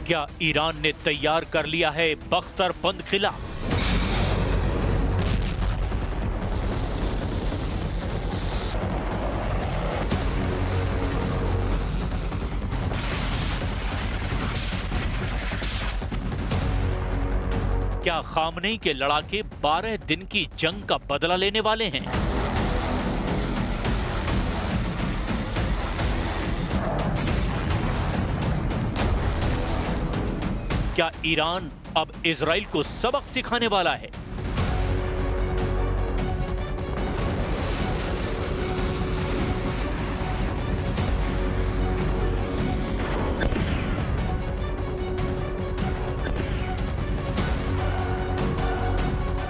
क्या ईरान ने तैयार कर लिया है बख्तरबंद किला? क्या खामनेई के लड़ाके 12 दिन की जंग का बदला लेने वाले हैं? क्या ईरान अब इजराइल को सबक सिखाने वाला है?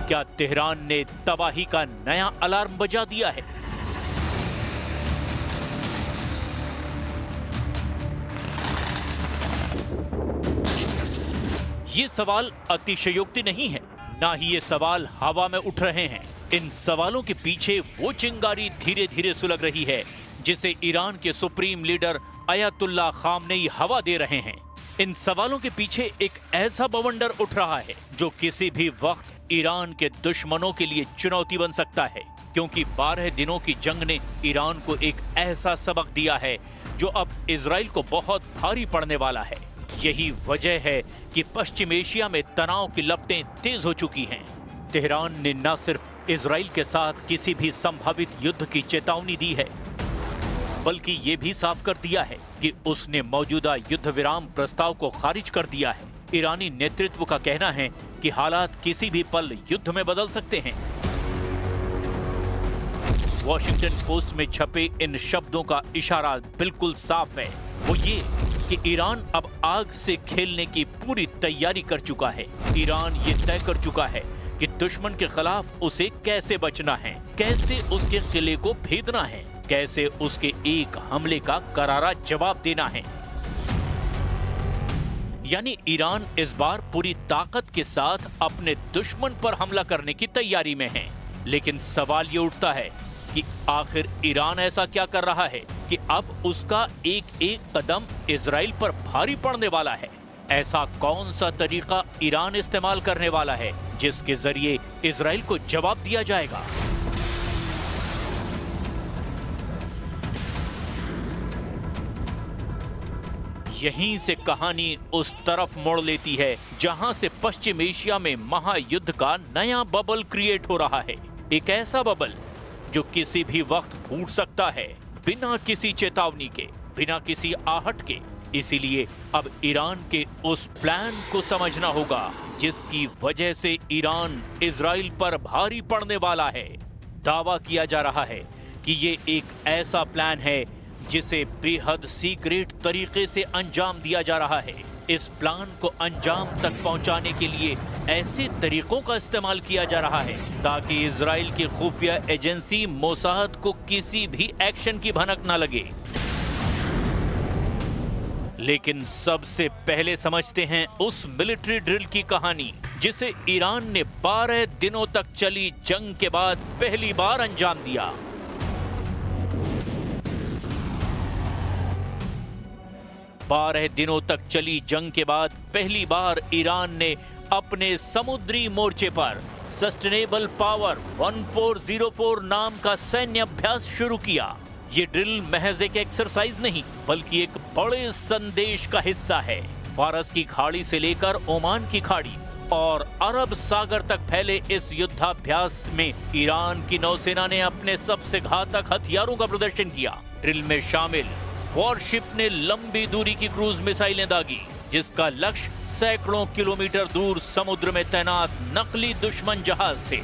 क्या तेहरान ने तबाही का नया अलार्म बजा दिया है? ये सवाल अतिशयोक्ति नहीं है, ना ही ये सवाल हवा में उठ रहे हैं। इन सवालों के पीछे वो चिंगारी धीरे धीरे सुलग रही है जिसे ईरान के सुप्रीम लीडर अयतुल्ला खामनेई हवा दे रहे हैं। इन सवालों के पीछे एक ऐसा बवंडर उठ रहा है जो किसी भी वक्त ईरान के दुश्मनों के लिए चुनौती बन सकता है, क्योंकि 12 दिनों की जंग ने ईरान को एक ऐसा सबक दिया है जो अब इजराइल को बहुत भारी पड़ने वाला है। यही वजह है कि पश्चिम एशिया में तनाव की लपटें तेज हो चुकी हैं। तेहरान ने न सिर्फ इजराइल के साथ किसी भी संभावित युद्ध की चेतावनी दी है, बल्कि ये भी साफ कर दिया है कि उसने मौजूदा युद्ध विराम प्रस्ताव को खारिज कर दिया है। ईरानी नेतृत्व का कहना है कि हालात किसी भी पल युद्ध में बदल सकते हैं। वॉशिंगटन पोस्ट में छपे इन शब्दों का इशारा बिल्कुल साफ है, वो ये कि ईरान अब आग से खेलने की पूरी तैयारी कर चुका है। ईरान ये तय कर चुका है कि दुश्मन के खिलाफ उसे कैसे बचना है, कैसे उसके किले को भेदना है, कैसे उसके एक हमले का करारा जवाब देना है। यानी ईरान इस बार पूरी ताकत के साथ अपने दुश्मन पर हमला करने की तैयारी में है। लेकिन सवाल ये उठता है कि आखिर ईरान ऐसा क्या कर रहा है कि अब उसका एक एक कदम इजराइल पर भारी पड़ने वाला है। ऐसा कौन सा तरीका ईरान इस्तेमाल करने वाला है जिसके जरिए इजराइल को जवाब दिया जाएगा? यहीं से कहानी उस तरफ मोड़ लेती है जहां से पश्चिम एशिया में महायुद्ध का नया बबल क्रिएट हो रहा है। एक ऐसा बबल जो किसी भी वक्त फूट सकता है, बिना किसी चेतावनी के, बिना किसी आहट के। इसीलिए अब ईरान के उस प्लान को समझना होगा जिसकी वजह से ईरान इजराइल पर भारी पड़ने वाला है। दावा किया जा रहा है कि ये एक ऐसा प्लान है जिसे बेहद सीक्रेट तरीके से अंजाम दिया जा रहा है। इस प्लान को अंजाम तक पहुंचाने के लिए ऐसे तरीकों का इस्तेमाल किया जा रहा है ताकि इजराइल की खुफिया एजेंसी मोसाद को किसी भी एक्शन की भनक न लगे। लेकिन सबसे पहले समझते हैं उस मिलिट्री ड्रिल की कहानी जिसे ईरान ने 12 दिनों तक चली जंग के बाद पहली बार अंजाम दिया। 12 दिनों तक चली जंग के बाद पहली बार ईरान ने अपने समुद्री मोर्चे पर सस्टेनेबल पावर 1404 नाम का सैन्य अभ्यास शुरू किया। ये ड्रिल महज एक एक्सरसाइज नहीं बल्कि एक बड़े संदेश का हिस्सा है। फारस की खाड़ी से लेकर ओमान की खाड़ी और अरब सागर तक फैले इस युद्धाभ्यास में ईरान की नौसेना ने अपने सबसे घातक हथियारों का प्रदर्शन किया। ड्रिल में शामिल वॉरशिप ने लंबी दूरी की क्रूज मिसाइलें दागी जिसका लक्ष्य सैकड़ों किलोमीटर दूर समुद्र में तैनात नकली दुश्मन जहाज थे।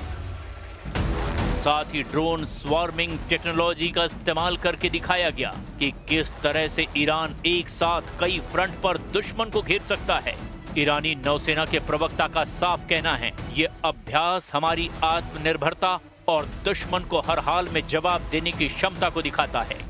साथ ही ड्रोन स्वार्मिंग टेक्नोलॉजी का इस्तेमाल करके दिखाया गया कि किस तरह से ईरान एक साथ कई फ्रंट पर दुश्मन को घेर सकता है। ईरानी नौसेना के प्रवक्ता का साफ कहना है, ये अभ्यास हमारी आत्मनिर्भरता और दुश्मन को हर हाल में जवाब देने की क्षमता को दिखाता है।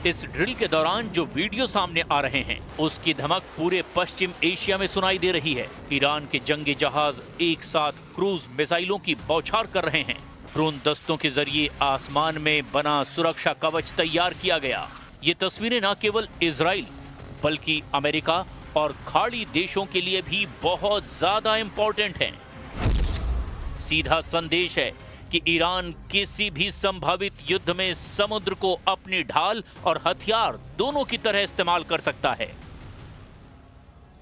इस ड्रिल के दौरान जो वीडियो सामने आ रहे हैं उसकी धमक पूरे पश्चिम एशिया में सुनाई दे रही है। ईरान के जंगी जहाज एक साथ क्रूज मिसाइलों की बौछार कर रहे हैं। ड्रोन दस्तों के जरिए आसमान में बना सुरक्षा कवच तैयार किया गया। ये तस्वीरें न केवल इजराइल बल्कि अमेरिका और खाड़ी देशों के लिए भी बहुत ज्यादा इंपॉर्टेंट हैं। सीधा संदेश है कि ईरान किसी भी संभावित युद्ध में समुद्र को अपनी ढाल और हथियार दोनों की तरह इस्तेमाल कर सकता है।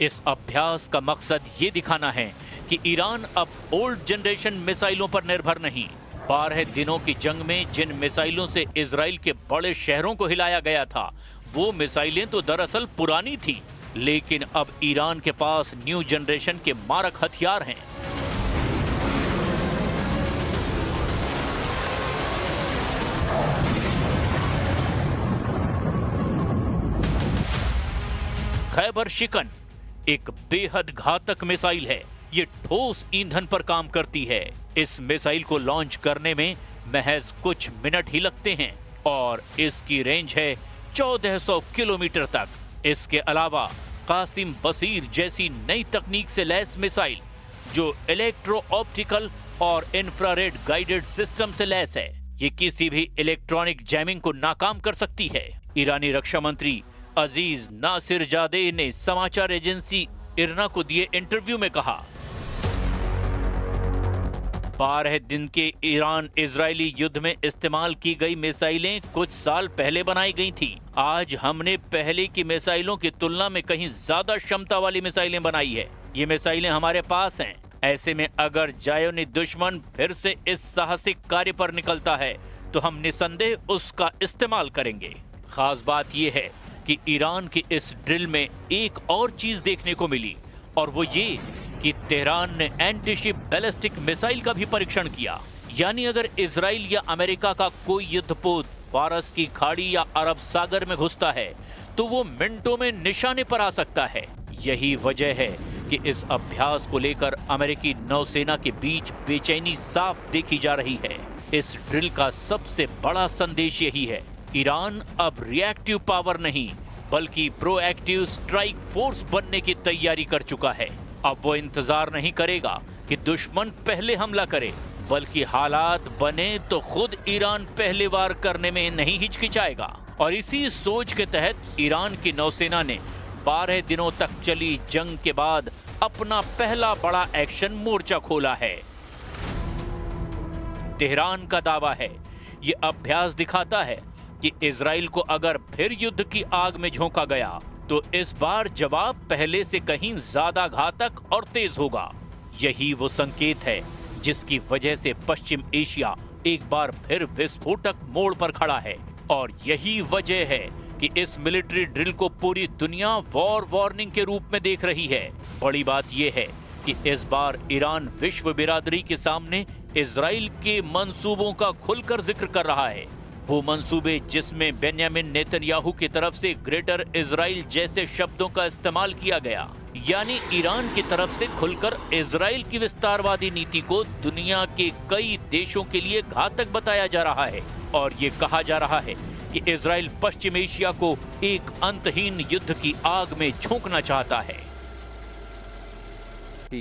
इस अभ्यास का मकसद ये दिखाना है कि ईरान अब ओल्ड जनरेशन मिसाइलों पर निर्भर नहीं। 12 दिनों की जंग में जिन मिसाइलों से इजराइल के बड़े शहरों को हिलाया गया था, वो मिसाइलें तो दरअसल पुरानी थी, लेकिन अब ईरान के पास न्यू जनरेशन के मारक हथियार हैं। खैबर शिकन एक बेहद घातक मिसाइल है। ये ठोस ईंधन पर काम करती है। इस मिसाइल को लॉन्च करने में महज कुछ मिनट ही लगते हैं और इसकी रेंज है 1400 किलोमीटर तक। इसके अलावा कासिम बसीर जैसी नई तकनीक से लैस मिसाइल जो इलेक्ट्रो ऑप्टिकल और इंफ्रारेड गाइडेड सिस्टम से लैस है, ये किसी भी इलेक्ट्रॉनिक जैमिंग को नाकाम कर सकती है। ईरानी रक्षा मंत्री अजीज नासिरजादे ने समाचार एजेंसी इरना को दिए इंटरव्यू में कहा, 12 दिन के ईरान इजरायली युद्ध में इस्तेमाल की गई मिसाइलें कुछ साल पहले बनाई गई थी। आज हमने पहले की मिसाइलों की तुलना में कहीं ज्यादा क्षमता वाली मिसाइलें बनाई है। ये मिसाइलें हमारे पास हैं। ऐसे में अगर जायोनी दुश्मन फिर से इस साहसिक कार्य पर निकलता है तो हम निसंदेह उसका इस्तेमाल करेंगे। खास बात यह है कि ईरान की इस ड्रिल में एक और चीज देखने को मिली और वो ये कि तेहरान ने एंटीशिप बैलिस्टिक मिसाइल का भी परीक्षण किया। यानी अगर इजराइल या अमेरिका का कोई युद्धपोत फारस की खाड़ी या अरब सागर में घुसता है तो वो मिनटों में निशाने पर आ सकता है। यही वजह है कि इस अभ्यास को लेकर अमेरिकी नौसेना के बीच बेचैनी साफ देखी जा रही है। इस ड्रिल का सबसे बड़ा संदेश यही है, ईरान अब रिएक्टिव पावर नहीं बल्कि प्रोएक्टिव स्ट्राइक फोर्स बनने की तैयारी कर चुका है। अब वो इंतजार नहीं करेगा कि दुश्मन पहले हमला करे, बल्कि हालात बने तो खुद ईरान पहले वार करने में नहीं हिचकिचाएगा। और इसी सोच के तहत ईरान की नौसेना ने 12 दिनों तक चली जंग के बाद अपना पहला बड़ा एक्शन मोर्चा खोला है। तेहरान का दावा है, ये अभ्यास दिखाता है कि इजराइल को अगर फिर युद्ध की आग में झोंका गया तो इस बार जवाब पहले से कहीं ज्यादा घातक और तेज होगा। यही वो संकेत है जिसकी वजह से पश्चिम एशिया एक बार फिर विस्फोटक मोड़ पर खड़ा है। और यही वजह है कि इस मिलिट्री ड्रिल को पूरी दुनिया वॉर वार्निंग के रूप में देख रही है। बड़ी बात यह है कि इस बार ईरान विश्व बिरादरी के सामने इजराइल के मंसूबों का खुलकर जिक्र कर रहा है। वो मंसूबे जिसमें बेन्यामिन नेतन्याहू की तरफ से ग्रेटर इजराइल जैसे शब्दों का इस्तेमाल किया गया, यानी ईरान की तरफ से खुलकर इजराइल की विस्तारवादी नीति को दुनिया के कई देशों के लिए घातक बताया जा रहा है। और ये कहा जा रहा है कि इजराइल पश्चिम एशिया को एक अंतहीन युद्ध की आग में झोंकना चाहता है।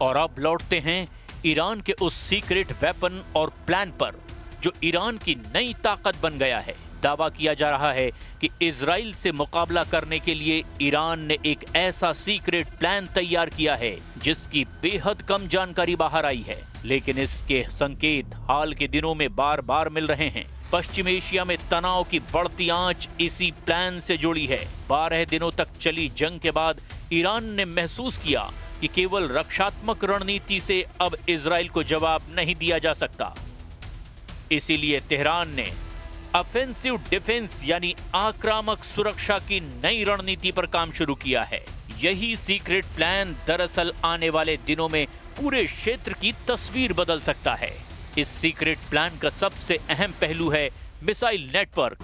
और अब लौटते हैं ईरान के उस सीक्रेट वेपन और प्लान पर जो ईरान की नई ताकत बन गया है। दावा किया जा रहा है कि इजराइल से मुकाबला करने के लिए ईरान ने एक ऐसा सीक्रेट प्लान तैयार किया है जिसकी बेहद कम जानकारी बाहर आई है, लेकिन इसके संकेत हाल के दिनों में बार बार मिल रहे हैं। पश्चिम एशिया में तनाव की बढ़ती आंच इसी प्लान से जुड़ी है। 12 दिनों तक चली जंग के बाद ईरान ने महसूस किया कि केवल रक्षात्मक रणनीति से अब इजराइल को जवाब नहीं दिया जा सकता। इसीलिए तेहरान ने ऑफेंसिव डिफेंस यानी आक्रामक सुरक्षा की नई रणनीति पर काम शुरू किया है। यही सीक्रेट प्लान दरअसल आने वाले दिनों में पूरे क्षेत्र की तस्वीर बदल सकता है। इस सीक्रेट प्लान का सबसे अहम पहलू है मिसाइल नेटवर्क।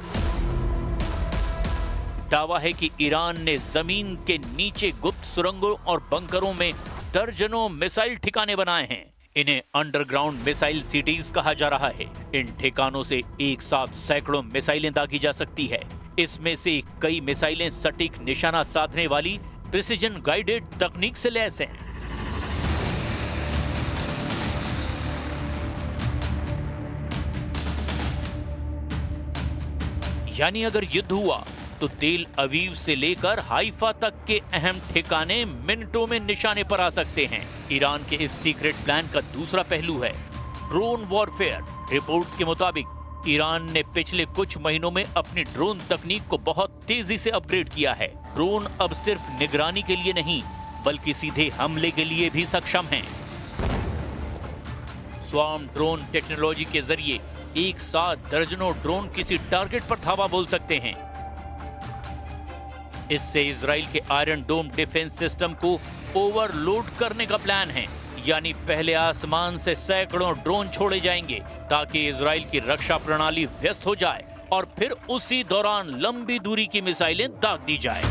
दावा है कि ईरान ने जमीन के नीचे गुप्त सुरंगों और बंकरों में दर्जनों मिसाइल ठिकाने बनाए हैं। इन्हें अंडरग्राउंड मिसाइल सिटीज कहा जा रहा है। इन ठिकानों से एक साथ सैकड़ों मिसाइलें दागी जा सकती है। इसमें से कई मिसाइलें सटीक निशाना साधने वाली प्रिसिजन गाइडेड तकनीक से लैस हैं। यानी अगर युद्ध हुआ तो तेल अवीव से लेकर हाइफा तक के अहम ठिकाने मिनटों में निशाने पर आ सकते हैं। ईरान के इस सीक्रेट प्लान का दूसरा पहलू है ड्रोन वॉरफेयर। रिपोर्ट्स के मुताबिक ईरान ने पिछले कुछ महीनों में अपनी ड्रोन तकनीक को बहुत तेजी से अपग्रेड किया है। ड्रोन अब सिर्फ निगरानी के लिए नहीं बल्कि सीधे हमले के लिए भी सक्षम हैं। स्वार्म ड्रोन टेक्नोलॉजी के जरिए एक साथ दर्जनों ड्रोन किसी टारगेट पर धावा बोल सकते हैं। इससे इजराइल के आयरन डोम डिफेंस सिस्टम को ओवरलोड करने का प्लान है। यानी पहले आसमान से सैकड़ों ड्रोन छोड़े जाएंगे ताकि इजराइल की रक्षा प्रणाली व्यस्त हो जाए और फिर उसी दौरान लंबी दूरी की मिसाइलें दाग दी जाए।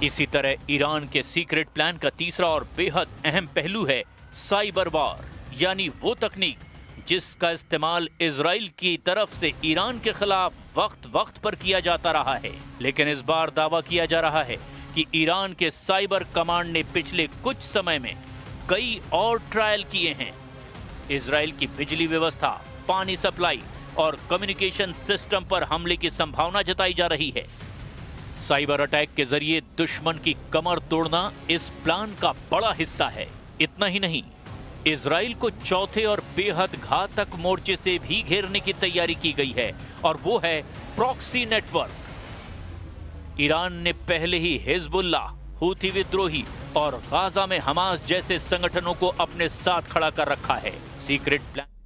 इसी तरह ईरान के सीक्रेट प्लान का तीसरा और बेहद अहम पहलू है साइबर वार, यानी वो तकनीक जिसका इस्तेमाल इजराइल की तरफ से ईरान के खिलाफ वक्त वक्त पर किया जाता रहा है। लेकिन इस बार दावा किया जा रहा है कि ईरान के साइबर कमांड ने पिछले कुछ समय में कई और ट्रायल किए हैं। इजराइल की बिजली व्यवस्था, पानी सप्लाई और कम्युनिकेशन सिस्टम पर हमले की संभावना जताई जा रही है। साइबर अटैक के जरिए दुश्मन की कमर तोड़ना इस प्लान का बड़ा हिस्सा है। इतना ही नहीं, इजराइल को चौथे और बेहद घातक मोर्चे से भी घेरने की तैयारी की गई है और वो है प्रॉक्सी नेटवर्क। ईरान ने पहले ही हिजबुल्लाह, हूथी विद्रोही और गाजा में हमास जैसे संगठनों को अपने साथ खड़ा कर रखा है। Secret plan